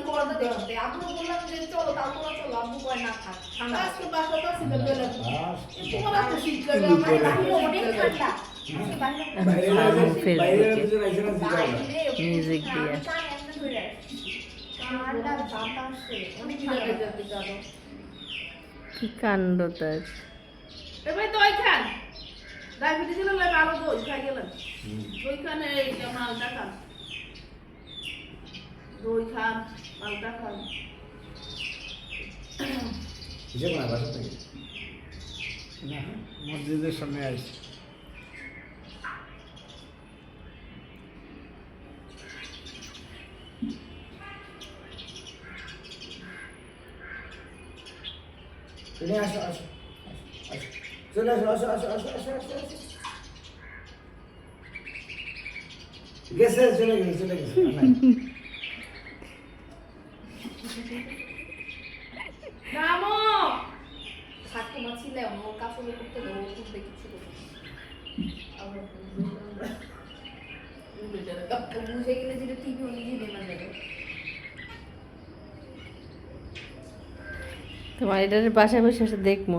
পর্দা দেখতে আব্বু বললাম যে চলো তারপর চলো আব্বু কয় না থাক ঠান্ডা আজকে বাসা তো ছিল বেলা তোমার তো শীত আমার লাগে বাহিরে অনেক ঠান্ডা মিউজিক দিয়ে ঠান্ডা বাতাসে অনেক ঠান্ডা যেতে যাবো কি কাণ্ড তার এবার তো ওইখান ডায়াবেটিস হলে ভালো দই খাই গেলেন ওইখানে এই যে মালটা খান দই খান মালটা খান কিসে বানা বাসা থেকে না মসজিদের সামনে আসি এনে আসো আসো আসো চলে আসো আসো আসো আসো আসো আসো আসো গেছে চলে গেছে রামো ঠাকুমা ছিলে ওর কাপড় করতে দেবো করতে কিছু করতে বুঝে গেলে যেটা টিভি ও নিজে নেমা যাবে তোমার এটার বাসায় বসে বসে দেখবো।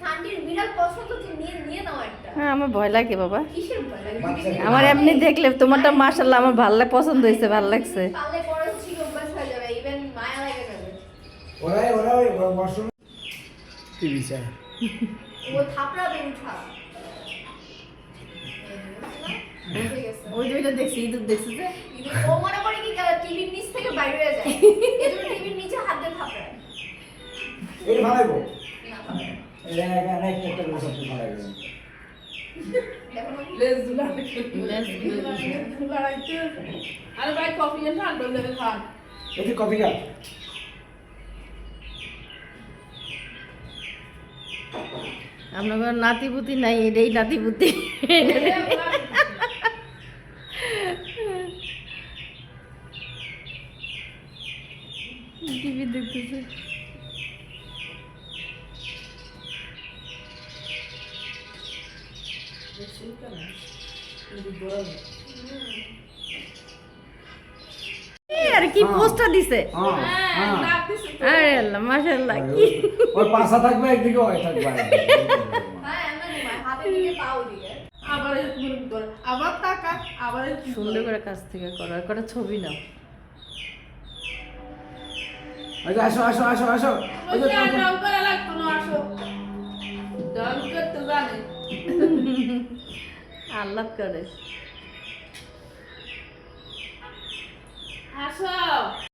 ঠান্ডির বিরাট পছন্দ তো নিয়ে নিয়ে নাও একটা হ্যাঁ আমার ভয় লাগে বাবা, কিসের ভয় লাগে আমার এমনি দেখলে তোমারটা মাশাআল্লাহ আমার ভালো পছন্দ হয়েছে, ভালো লাগছে। পারলে পরে ছিল অভ্যাস হয়ে যাবে ইভেন মায়া লাগে যাবে ওরা ওই ওয়াশরুম টিভি চাই ও থাপড়া দিয়ে উঠা ওই দুইটা দেখছি ইঁদুর দেখছি যে ও মনে করে কি টিভির নিচ থেকে বাইরে হয়ে যায় এজন্য টিভির নিচে হাত দিয়ে থাপড়ায় এই ভালো না পারে এটা একটা বছর ভালো দেখো লেজ দুলা লেজ দুলা। আরে ভাই কফি এনে খান বলে খান এই কফি কাপ আপনার কোনো নাতিপুতি নাই, এটাই নাতিপুতি। টিভি দেখতেছে। আর কি পোস্টার দিছে, হ্যাঁ নাক দিছে তো আরে আল্লাহ মাশাআল্লাহ কি ওর পাশা থাকবে একদিকে ওই থাকবে হ্যাঁ এমন না হাতে দিকে পাও দিকে আবার এরকম করে আবার টাকা আবার এরকম সুন্দর করে কাছ থেকে করো, আর কটা ছবি নাও। আচ্ছা আসো আসো আসো আসো ওই যে ওই রং করা লাগতো না আসো রং করতে জানে আল্লাহ করে আসো